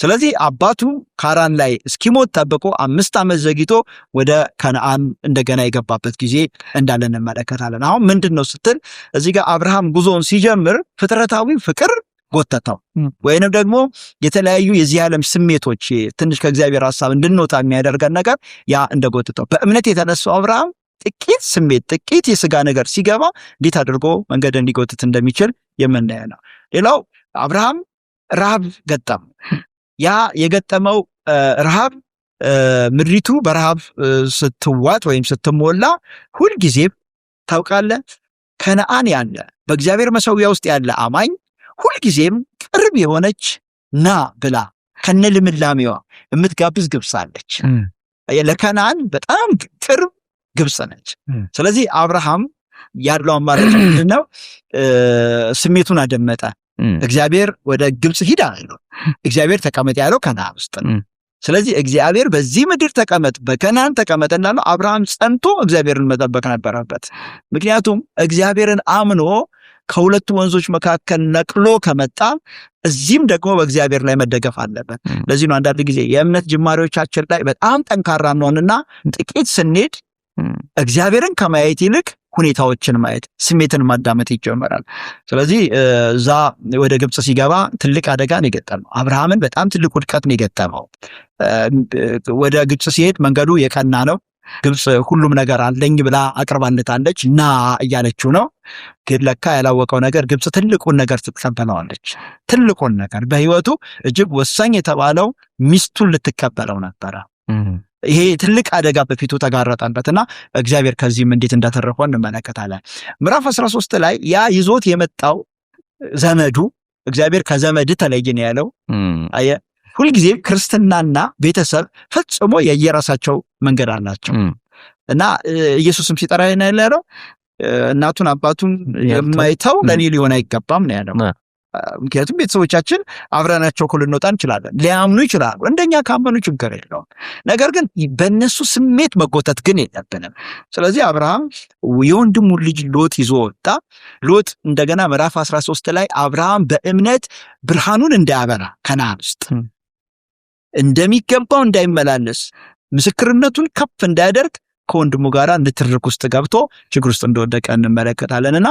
ስለዚህ አባቱ ካራን ላይ እስኪሞት ጠብቆ 5 ዓመት ዘግይቶ ወደ ከነዓን እንደገና የገባበት ጊዜ እንዳለ እንመለከታለን። አሁን ምንድነው ስትል እዚህ ጋር አብርሃም ጉዞውን ሲጀምር ፍጥረታዊ ፍቅር ጎተታው፣ ወይንም ደግሞ የተለያዩ የዚህ ዓለም ስሜቶች ትንሽ ከእግዚአብሔር ሐሳብ እንድንወጣ የሚያደርገን ነገር ያ እንደጎተተው በእምነት የተነሳው አብርሃም ጥቂት ስሜት ጥቂት የስጋ ነገር ሲገባ እንዴት አድርጎ መንገድ እንዲጎትት እንደሚችል የምናየው ነው። ሌላው አብርሃም ረሃብ ገጠመው። ያ የገጠመው ረሃብ ምድሪቱ በረሃብ ስትዋጥ ወይም ስትሞላ ሁልጊዜም ታውቃለህ ከነዓን ያለ በእግዚአብሔር መሠዊያ ውስጥ ያለ አማኝ ሁልጊዜም ቅርብ የሆነች ና ብላ ከነልምላሜዋ የምትጋብዝ ግብፅ አለች። ለከነዓን በጣም ቅርብ ግብፅ ነች። ስለዚህ አብርሃም ያለው አማራጭ ምንድነው? ስሜቱን አደመጠ። እግዚአብሔር ወደ ግብጽ ሂድ አለው። እግዚአብሔር ተቀመጥ ያለው ከነዓን ውስጥ ነው። ስለዚህ እግዚአብሔር በዚህ ምድር ተቀመጥ፣ በከነዓን ተቀመጥ እንዳለው አብርሃም ጸንቶ እግዚአብሔርን መጠበቅ ነበረበት። ምክንያቱም እግዚአብሔርን አምኖ ከሁለቱ ወንዞች መካከል ነቅሎ ከመጣ እዚህም ደግሞ በእግዚአብሔር ላይ መደገፍ አለበት። ለዚህ ነው አንዳንድ ጊዜ የእምነት ጅማሬዎቻችን ላይ በጣም ጠንካራ እንሆንና ጥቂት ስንሄድ እግዚአብሔርን ከማየት ይልቅ ሁኔታዎችን ማየት፣ ስሜትን ማዳመጥ ይጀምራል። ስለዚህ እዛ ወደ ግብጽ ሲገባ ትልቅ አደጋ ነው የገጠመው። አብርሃምን በጣም ትልቅ ውድቀት ነው የገጠመው። ወደ ግብጽ ሲሄድ መንገዱ የቀና ነው። ግብጽ ሁሉም ነገር አለኝ ብላ አቅርባለታለች እና እያለችው ነው። ግን ለካ ያላወቀው ነገር ግብጽ ትልቁን ነገር ትቀበለዋለች። ትልቁን ነገር በህይወቱ እጅግ ወሳኝ የተባለው ሚስቱን ልትቀበለው ነበረ። ይሄ ትልቅ አደጋ በፊቱ ተጋረጠበትና እግዚአብሔር ከዚህም እንዴት እንዳተረፈው እንመለከታለን። ምዕራፍ 13 ላይ ያ ይዞት የመጣው ዘመዱ እግዚአብሔር ከዘመድ ተለይ ነው ያለው። አየ ሁልጊዜም ክርስትናና ቤተሰብ ፈጽሞ የየራሳቸው መንገድ አላቸው እና ኢየሱስም ሲጠራ ያለው እናቱን አባቱን የማይተው ለኔ ሊሆን አይገባም ነው ያለው። ምክንያቱም ቤተሰቦቻችን አብረናቸው ልንወጣ እንችላለን፣ ሊያምኑ ይችላሉ። እንደኛ ካመኑ ችግር የለውም። ነገር ግን በእነሱ ስሜት መጎተት ግን የለብንም። ስለዚህ አብርሃም የወንድሙን ልጅ ሎጥ ይዞ ወጣ። ሎጥ እንደገና ምዕራፍ 13 ላይ አብርሃም በእምነት ብርሃኑን እንዳያበራ ከነዓን ውስጥ እንደሚገባው እንዳይመላለስ ምስክርነቱን ከፍ እንዳያደርግ ከወንድሙ ጋር ንትርክ ውስጥ ገብቶ ችግር ውስጥ እንደወደቀ እንመለከታለንና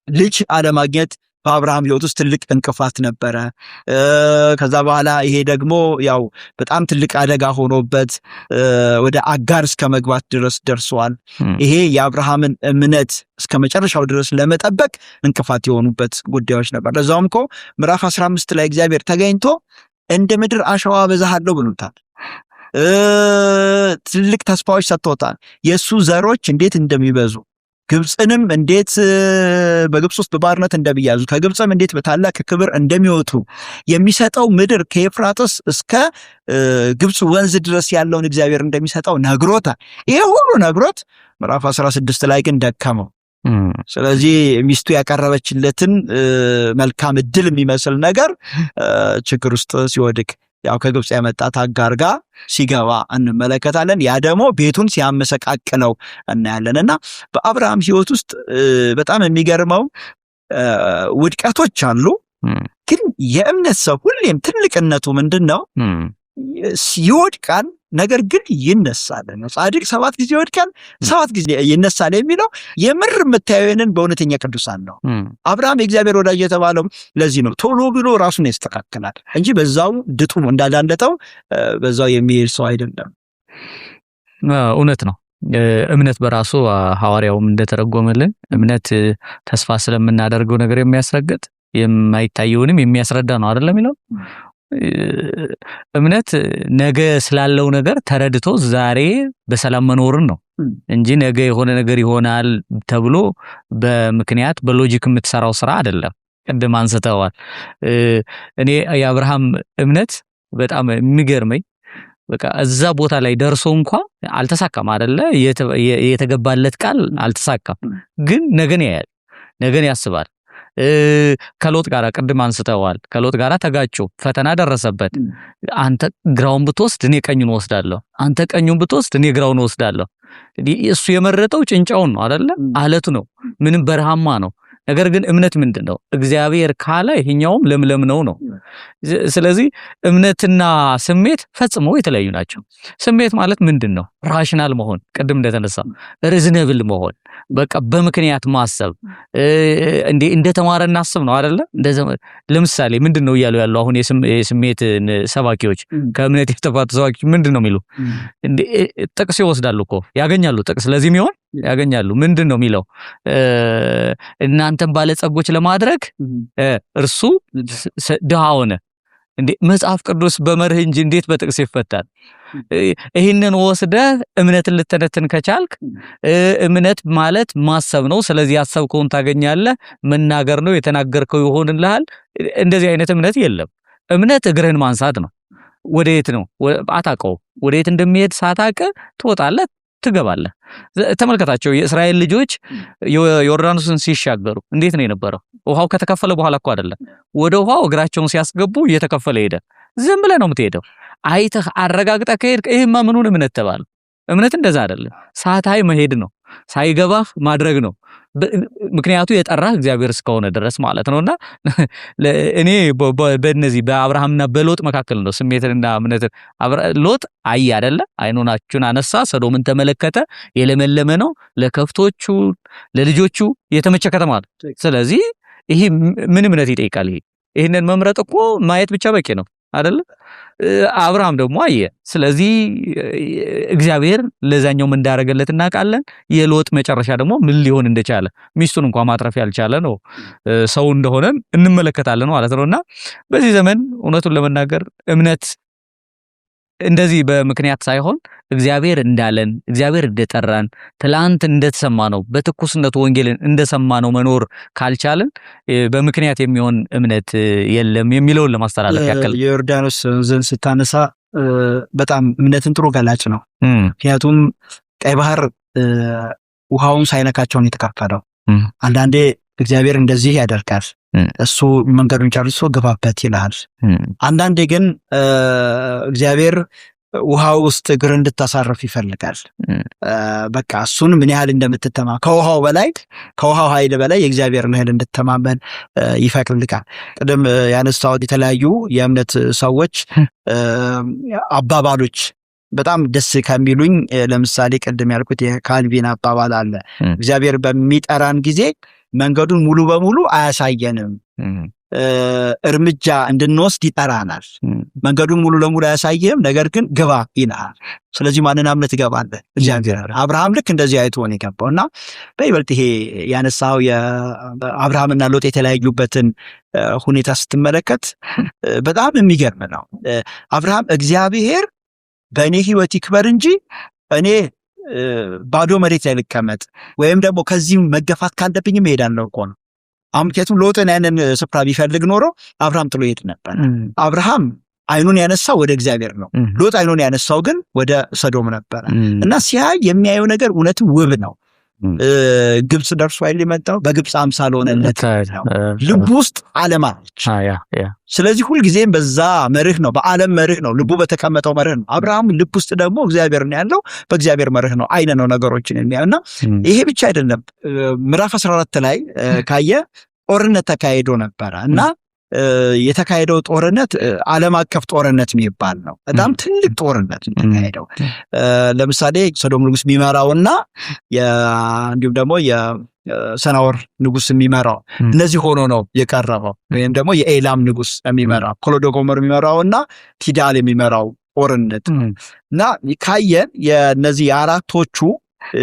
ልጅ አለማግኘት በአብርሃም ሕይወት ውስጥ ትልቅ እንቅፋት ነበረ። ከዛ በኋላ ይሄ ደግሞ ያው በጣም ትልቅ አደጋ ሆኖበት ወደ አጋር እስከ መግባት ድረስ ደርሷል። ይሄ የአብርሃምን እምነት እስከ መጨረሻው ድረስ ለመጠበቅ እንቅፋት የሆኑበት ጉዳዮች ነበር። ለዛውም እኮ ምዕራፍ 15 ላይ እግዚአብሔር ተገኝቶ እንደ ምድር አሸዋ አበዛሃለሁ ብሎታል። ትልቅ ተስፋዎች ሰጥቶታል። የሱ ዘሮች እንዴት እንደሚበዙ፣ ግብጽንም እንዴት በግብጽ ውስጥ በባርነት እንደሚያዙ፣ ከግብጽም እንዴት በታላቅ ክብር እንደሚወጡ የሚሰጠው ምድር ከኤፍራጥስ እስከ ግብጽ ወንዝ ድረስ ያለውን እግዚአብሔር እንደሚሰጠው ነግሮታል። ይሄ ሁሉ ነግሮት ምዕራፍ 16 ላይ ግን ደከመው። ስለዚህ ሚስቱ ያቀረበችለትን መልካም እድል የሚመስል ነገር ችግር ውስጥ ሲወድቅ ያው ከግብጽ ያመጣት አጋር ጋር ሲገባ እንመለከታለን። ያ ደግሞ ቤቱን ሲያመሰቃቅለው እናያለንና በአብርሃም ሕይወት ውስጥ በጣም የሚገርመው ውድቀቶች አሉ። ግን የእምነት ሰው ሁሌም ትልቅነቱ ምንድነው? ይወድቃል፣ ነገር ግን ይነሳል ነው። ጻድቅ 7 ጊዜ ይወድቃል፣ 7 ጊዜ ይነሳል የሚለው የምር የምታየውን በእውነተኛ ቅዱሳን ነው። አብርሃም የእግዚአብሔር ወዳጅ የተባለው ለዚህ ነው። ቶሎ ብሎ ራሱን ያስተካክላል እንጂ በዛው ድጡ እንዳዳለጠው በዛው የሚሄድ ሰው አይደለም። እውነት ነው። እምነት በራሱ ሐዋርያውም እንደተረጎመልን እምነት ተስፋ ስለምናደርገው ነገር የሚያስረግጥ የማይታየውንም የሚያስረዳ ነው አይደለም የሚለው። እምነት ነገ ስላለው ነገር ተረድቶ ዛሬ በሰላም መኖርን ነው እንጂ ነገ የሆነ ነገር ይሆናል ተብሎ በምክንያት በሎጂክ የምትሰራው ስራ አይደለም። ቅድም አንስተዋል። እኔ የአብርሃም እምነት በጣም የሚገርመኝ በቃ እዛ ቦታ ላይ ደርሶ እንኳን አልተሳካም አይደለ? የተገባለት ቃል አልተሳካም፣ ግን ነገን ያያል፣ ነገን ያስባል። ከሎጥ ጋር ቅድም አንስተዋል። ከሎጥ ጋር ተጋጩ፣ ፈተና ደረሰበት። አንተ ግራውን ብትወስድ እኔ ቀኙን ወስዳለሁ፣ አንተ ቀኙን ብትወስድ እኔ ግራውን ወስዳለሁ። እሱ የመረጠው ጭንጫውን ነው አይደለ? አለቱ ነው፣ ምንም በረሃማ ነው። ነገር ግን እምነት ምንድነው? እግዚአብሔር ካለ ይሄኛውም ለምለም ነው። ስለዚህ እምነትና ስሜት ፈጽሞ የተለያዩ ናቸው። ስሜት ማለት ምንድነው? ራሽናል መሆን፣ ቅድም እንደተነሳ ሪዝነብል መሆን፣ በቃ በምክንያት ማሰብ። እንደተማረ እናስብ ነው አይደለ? ለምሳሌ ምንድነው እያሉ ያለው አሁን የስሜት ሰባኪዎች፣ ከእምነት የተፋቱ ሰባኪዎች ምንድነው የሚሉ? ጥቅስ ይወስዳሉ እኮ ያገኛሉ፣ ጥቅስ ለዚህም ይሆን ያገኛሉ። ምንድነው የሚለው? እናንተን ባለጸጎች ለማድረግ እርሱ ድሃ ሆነ። መጽሐፍ ቅዱስ በመርህ እንጂ እንዴት በጥቅስ ይፈታል? ይህንን ወስደህ እምነትን ልተነትን ከቻልክ እምነት ማለት ማሰብ ነው። ስለዚህ ያሰብከውን ታገኛለህ። መናገር ነው፣ የተናገርከው ይሆንልሃል። እንደዚህ አይነት እምነት የለም። እምነት እግርህን ማንሳት ነው። ወደየት ነው አታውቀው። ወደየት እንደሚሄድ ሳታውቅ ትወጣለህ፣ ትገባለህ። ተመልከታቸው የእስራኤል ልጆች ዮርዳኖስን ሲሻገሩ እንዴት ነው የነበረው? ውሃው ከተከፈለ በኋላ እኮ አይደለም፣ ወደ ውሃው እግራቸውን ሲያስገቡ እየተከፈለ ሄደ። ዝም ብለህ ነው የምትሄደው። አይተህ አረጋግጠህ ከሄድክ ይሄማ ምኑን እምነት ተባለ? እምነት እንደዛ አይደለም። ሳታይ መሄድ ነው፣ ሳይገባህ ማድረግ ነው። ምክንያቱ የጠራህ እግዚአብሔር እስከሆነ ድረስ ማለት ነውና እኔ በእነዚህ በአብርሃምና በሎጥ መካከል ነው ስሜትንና እምነትን። ሎጥ አይ አይደለ አይኑናቹን አነሳ፣ ሰዶምን ተመለከተ፣ የለመለመ ነው፣ ለከፍቶቹ ለልጆቹ የተመቸ ከተማ ነው። ስለዚህ ይሄ ምን እምነት ይጠይቃል? ይሄንን መምረጥ እኮ ማየት ብቻ በቂ ነው አይደለ? አብርሃም ደግሞ አየ። ስለዚህ እግዚአብሔር ለዛኛው ምን እንዳረገለት እናውቃለን። የሎጥ መጨረሻ ደግሞ ምን ሊሆን እንደቻለ ሚስቱን እንኳን ማትረፍ ያልቻለ ነው ሰው እንደሆነ እንመለከታለን ማለት ነውና በዚህ ዘመን እውነቱን ለመናገር እምነት እንደዚህ በምክንያት ሳይሆን እግዚአብሔር እንዳለን እግዚአብሔር እንደጠራን ትላንት እንደተሰማ ነው በትኩስነቱ ወንጌልን እንደሰማ ነው መኖር ካልቻለን በምክንያት የሚሆን እምነት የለም የሚለውን ለማስተላለፍ ያከለ የዮርዳኖስ ወንዝን ስታነሳ በጣም እምነትን ጥሩ ገላጭ ነው። ምክንያቱም ቀይ ባህር ውሃውን ሳይነካቸውን የተከፈለው አንዳንዴ እግዚአብሔር እንደዚህ ያደርጋል። እሱ መንገዱን ጨርሶ ገባበት ይላል። አንዳንዴ ግን እግዚአብሔር ውሃው ውስጥ እግር እንድታሳርፍ ይፈልጋል። በቃ እሱን ምን ያህል እንደምትተማ ከውሃው ኃይል በላይ የእግዚአብሔርን ኃይል እንድትተማመን ይፈቅድልካል። ቅድም ያነሳሁት የተለያዩ የእምነት ሰዎች አባባሎች በጣም ደስ ከሚሉኝ ለምሳሌ ቅድም ያልኩት የካልቪን አባባል አለ። እግዚአብሔር በሚጠራን ጊዜ መንገዱን ሙሉ በሙሉ አያሳየንም፣ እርምጃ እንድንወስድ ይጠራናል። መንገዱን ሙሉ ለሙሉ አያሳየም፣ ነገር ግን ግባ ይልሃል። ስለዚህ ማንን አምነህ ትገባለህ? እግዚአብሔር። አብርሃም ልክ እንደዚህ አይቶ ነው የገባውና በይበልጥ ይሄ ያነሳው የአብርሃምና ሎጥ የተለያዩበትን ሁኔታ ስትመለከት በጣም የሚገርም ነው። አብርሃም እግዚአብሔር በእኔ ህይወት ይክበር እንጂ እኔ ባዶ መሬት ላይ ልቀመጥ ወይም ደግሞ ከዚህም መገፋት ካለብኝም እሄዳለሁ እኮ ነው። ምክንያቱም ሎጥን ያንን ስፍራ ቢፈልግ ኖሮ አብርሃም ጥሎ ይሄድ ነበር። አብርሃም አይኑን ያነሳው ወደ እግዚአብሔር ነው። ሎጥ አይኑን ያነሳው ግን ወደ ሰዶም ነበር እና ሲያይ የሚያየው ነገር እውነትም ውብ ነው። ግብጽ ደርሶ አይደል የመጣው? በግብጽ አምሳል ሆነለት ነው። ልቡ ውስጥ ዓለም አለች። ስለዚህ ሁልጊዜም በዛ መርህ ነው፣ በዓለም መርህ ነው፣ ልቡ በተቀመጠው መርህ ነው። አብርሃም ልብ ውስጥ ደግሞ እግዚአብሔር ነው ያለው፣ በእግዚአብሔር መርህ ነው፣ አይነ ነው ነገሮችን የሚያዩና ይሄ ብቻ አይደለም። ምዕራፍ 14 ላይ ካየ ጦርነት ተካሂዶ ነበረ እና የተካሄደው ጦርነት ዓለም አቀፍ ጦርነት የሚባል ነው። በጣም ትልቅ ጦርነት ተካሄደው። ለምሳሌ ሰዶም ንጉስ የሚመራውና እንዲሁም ደግሞ የሰናወር ንጉስ የሚመራው እነዚህ ሆኖ ነው የቀረበው። ወይም ደግሞ የኤላም ንጉስ የሚመራው ኮሎዶጎመር የሚመራውና ቲዳል የሚመራው ጦርነት እና ካየን የነዚህ የአራቶቹ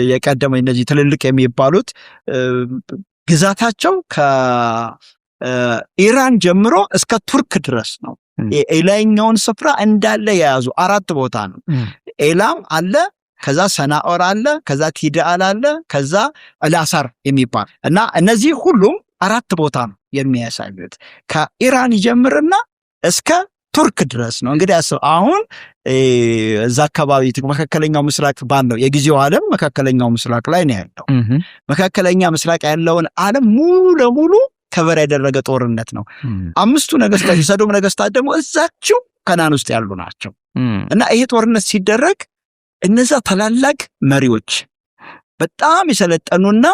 የቀደመ እነዚህ ትልልቅ የሚባሉት ግዛታቸው ኢራን ጀምሮ እስከ ቱርክ ድረስ ነው። የላይኛውን ስፍራ እንዳለ የያዙ 4 ቦታ ነው። ኤላም አለ፣ ከዛ ሰናኦር አለ፣ ከዛ ቲዳል አለ፣ ከዛ አላሳር የሚባል እና እነዚህ ሁሉም 4 ቦታ ነው የሚያሳዩት። ከኢራን ይጀምርና እስከ ቱርክ ድረስ ነው። እንግዲህ አሁን እዛ አካባቢ መካከለኛው ምስራቅ ባለው የጊዜው ዓለም መካከለኛው ምስራቅ ላይ ነው ያለው። መካከለኛ ምስራቅ ያለውን ዓለም ሙሉ ለሙሉ ከበር ያደረገ ጦርነት ነው። 5ቱ ነገስታት የሰዶም ነገስታት ደግሞ እዛቸው ከናን ውስጥ ያሉ ናቸው እና ይሄ ጦርነት ሲደረግ እነዛ ታላላቅ መሪዎች በጣም የሰለጠኑና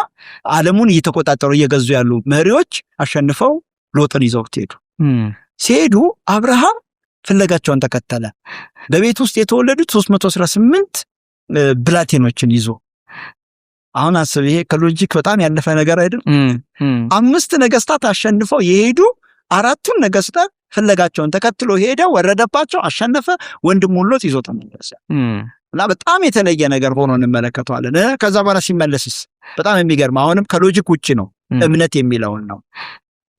ዓለሙን እየተቆጣጠሩ እየገዙ ያሉ መሪዎች አሸንፈው ሎጥን ይዘው ሲሄዱ አብርሃም ፍለጋቸውን ተከተለ። በቤት ውስጥ የተወለዱት 318 ብላቴኖችን ይዞ አሁን አስብ፣ ይሄ ከሎጂክ በጣም ያለፈ ነገር አይደል? 5 ነገስታት አሸንፈው የሄዱ 4ቱን ነገስታት ፍለጋቸውን ተከትሎ ሄደ፣ ወረደባቸው፣ አሸነፈ፣ ወንድሙን ሎጥ ይዞ ተመለሰ እና በጣም የተለየ ነገር ሆኖ እንመለከተዋለን። ከዛ በኋላ ሲመለስስ በጣም የሚገርም አሁንም ከሎጂክ ውጪ ነው። እምነት የሚለውን ነው።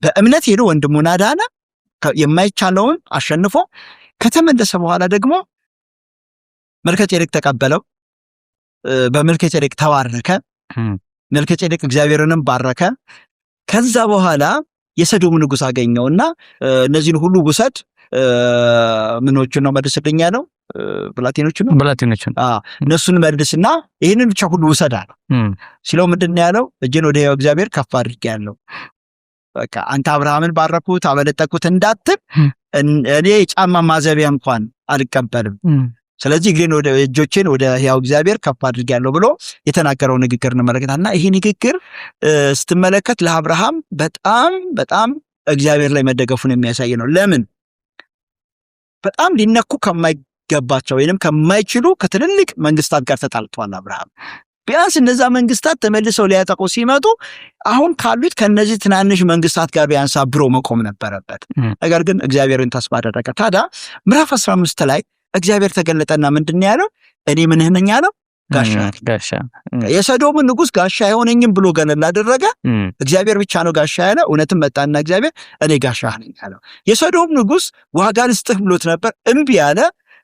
በእምነት ሄዶ ወንድሙን አዳነ፣ የማይቻለውን አሸንፎ ከተመለሰ በኋላ ደግሞ መልከጼዴቅ ተቀበለው። በመልከጼዴቅ ተባረከ። መልከጼዴቅ እግዚአብሔርንም ባረከ። ከዛ በኋላ የሰዶም ንጉስ አገኘውና እነዚህን ሁሉ ውሰድ፣ ምኖቹን ነው መልስልኝ ያለው? ብላቴኖቹን እነሱን መልስና ይህንን ብቻ ሁሉ ውሰድ አለው። ሲለው ምንድን ነው ያለው? እጅን ወደ ሕያው እግዚአብሔር ከፍ አድርጌያለሁ። በቃ አንተ አብርሃምን ባረኩት አበለጠኩት እንዳትል እኔ ጫማ ማዘቢያ እንኳን አልቀበልም። ስለዚህ እግሬን እጆቼን ወደ ሕያው እግዚአብሔር ከፍ አድርጌያለሁ ብሎ የተናገረው ንግግር እንመለከታልና ይሄ ንግግር ስትመለከት ለአብርሃም በጣም በጣም እግዚአብሔር ላይ መደገፉን የሚያሳይ ነው። ለምን? በጣም ሊነኩ ከማይገባቸው ወይንም ከማይችሉ ከትልልቅ መንግስታት ጋር ተጣልቷል አብርሃም። ቢያንስ እነዛ መንግስታት ተመልሰው ሊያጠቁ ሲመጡ አሁን ካሉት ከነዚህ ትናንሽ መንግስታት ጋር ቢያንስ አብሮ መቆም ነበረበት። ነገር ግን እግዚአብሔርን ተስፋ አደረገ። ታዲያ ምዕራፍ 15 ላይ እግዚአብሔር ተገለጠና ምንድን ያለው? እኔ ምንህ ነኝ አለው? ጋሻ። የሰዶምን ንጉስ ጋሻ አይሆነኝም ብሎ ገለል አደረገ። እግዚአብሔር ብቻ ነው ጋሻ ያለ። እውነትም መጣና እግዚአብሔር እኔ ጋሻ ነኝ አለው። የሰዶም ንጉስ ዋጋ ልስጥህ ብሎት ነበር፣ እምቢ አለ።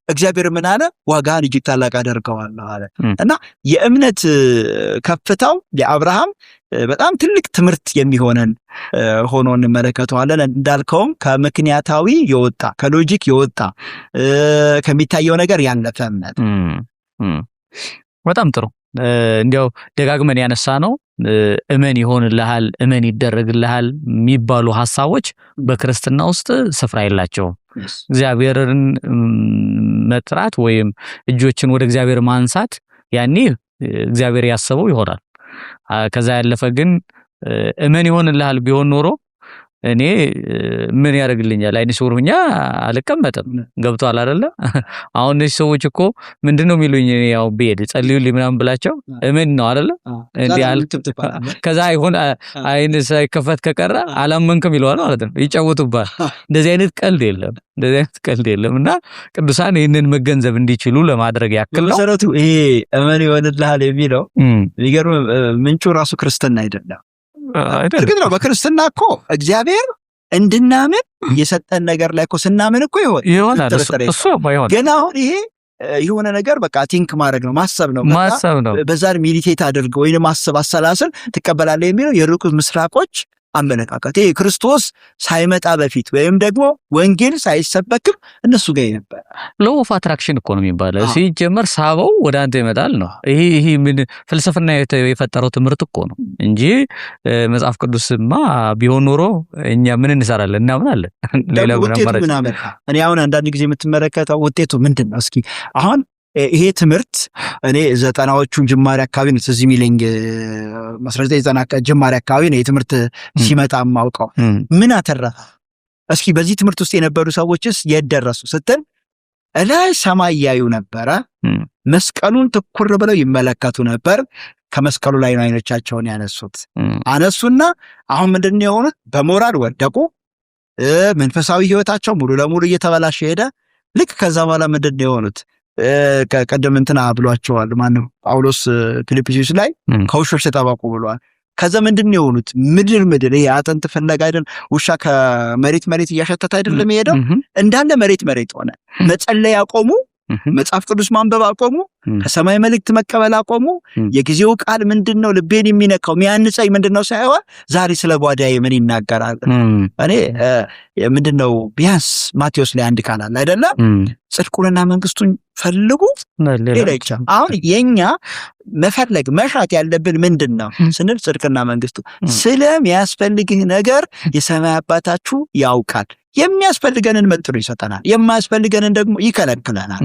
እግዚአብሔር ምን አለ? ዋጋህን እጅግ ታላቅ አደርገዋለሁ አለ። እና የእምነት ከፍታው ለአብርሃም በጣም ትልቅ ትምህርት የሚሆነን ሆኖ እንመለከተዋለን። እንዳልከውም ከምክንያታዊ የወጣ ከሎጂክ የወጣ ከሚታየው ነገር ያለፈ እምነት። በጣም ጥሩ። እንዲያው ደጋግመን ያነሳ ነው እመን ይሆንልሃል፣ እመን ይደረግልሃል የሚባሉ ሐሳቦች በክርስትና ውስጥ ስፍራ የላቸውም። እግዚአብሔርን መጥራት ወይም እጆችን ወደ እግዚአብሔር ማንሳት ያኔ እግዚአብሔር ያሰበው ይሆናል። ከዛ ያለፈ ግን እመን ይሆንልሃል ቢሆን ኖሮ እኔ ምን ያደርግልኛል? አይነ ስውር ሆኜ አልቀመጥም። ገብቷል አይደለ? አሁን እነዚህ ሰዎች እኮ ምንድነው የሚሉኝ? ያው ብሄድ ጸልዩልኝ ምናምን ብላቸው እምን ነው አይደለ? ከዛ አይሆን አይን ሳይከፈት ከቀረ አላመንክም ይለዋል ማለት ነው። ይጫወቱባል። እንደዚህ አይነት ቀልድ የለም። እና ቅዱሳን ይህንን መገንዘብ እንዲችሉ ለማድረግ ያክል ነው። መሰረቱ ይሄ እመን ይሆንልሃል የሚለው የሚገርም ምንጩ ራሱ ክርስትና አይደለም። እርግጥ ነው በክርስትና እኮ እግዚአብሔር እንድናምን የሰጠን ነገር ላይ እኮ ስናምን እኮ ይሆናል። ግን አሁን ይሄ የሆነ ነገር በቃ ቲንክ ማድረግ ነው፣ ማሰብ ነው። በዛ ሜዲቴት አድርገው ወይንም ማሰብ አሰላስል ትቀበላለህ የሚለው የሩቅ ምስራቆች አመለካከት ይሄ ክርስቶስ ሳይመጣ በፊት ወይም ደግሞ ወንጌል ሳይሰበክም እነሱ ጋር ነበር። ሎው ኦፍ አትራክሽን እኮ ነው የሚባለው። ሲጀመር ሳበው ወደ አንተ ይመጣል ነው። ይሄ ምን ፍልስፍና የፈጠረው ትምህርት እኮ ነው እንጂ መጽሐፍ ቅዱስማ ቢሆን ኖሮ እኛ ምን እንሰራለን? እናምናለን። ሌላ እኔ አሁን አንዳንድ ጊዜ የምትመለከተው ውጤቱ ምንድን ነው? እስኪ አሁን ይሄ ትምህርት እኔ 90ዎቹን ጅማሬ አካባቢ ነው ትዝ የሚለኝ። 1990 ጅማሬ አካባቢ ነው የትምህርት ሲመጣ ማውቀው። ምን አተረፈ? እስኪ በዚህ ትምህርት ውስጥ የነበሩ ሰዎችስ የት ደረሱ ስትል እላይ ሰማይ ያዩ ነበረ። መስቀሉን ትኩር ብለው ይመለከቱ ነበር። ከመስቀሉ ላይ ነው አይኖቻቸውን አነሱና አሁን ምንድነው የሆኑት? በሞራል ወደቁ። መንፈሳዊ ህይወታቸው ሙሉ ለሙሉ እየተበላሸ ሄደ። ልክ ከዛ በኋላ ምንድነው የሆኑት? ቀደም እንትና ብሏቸዋል። ማነው ጳውሎስ ፊልጵስዩስ ላይ ከውሾች ተጠበቁ ብሏል። ከዛ ምንድነው የሆኑት? ምድር ይሄ አጥንት ፍለጋ አይደል? ውሻ ከመሬት እያሸተተ አይደለም የሚሄደው? እንዳለ መሬት ሆነ። መጸለይ አቆሙ። መጽሐፍ ቅዱስ ማንበብ አቆሙ። ከሰማይ መልእክት መቀበል አቆሙ። የጊዜው ቃል ምንድነው ልቤን የሚነካው የሚያንጸኝ ምንድነው ሳይሆን ዛሬ ስለ ጓዳዬ ምን ይናገራል? እኔ ምንድነው ቢያንስ ማቴዎስ ላይ አንድ ቃል አለ አይደለ? ጽድቁንና መንግስቱን ፈልጉ ሌላቻ። አሁን የኛ መፈለግ መሻት ያለብን ምንድነው ስንል ጽድቅና መንግስቱ። ስለሚያስፈልግህ ነገር የሰማይ አባታችሁ ያውቃል። የሚያስፈልገንን መጥቶ ይሰጠናል፣ የማያስፈልገንን ደግሞ ይከለክለናል።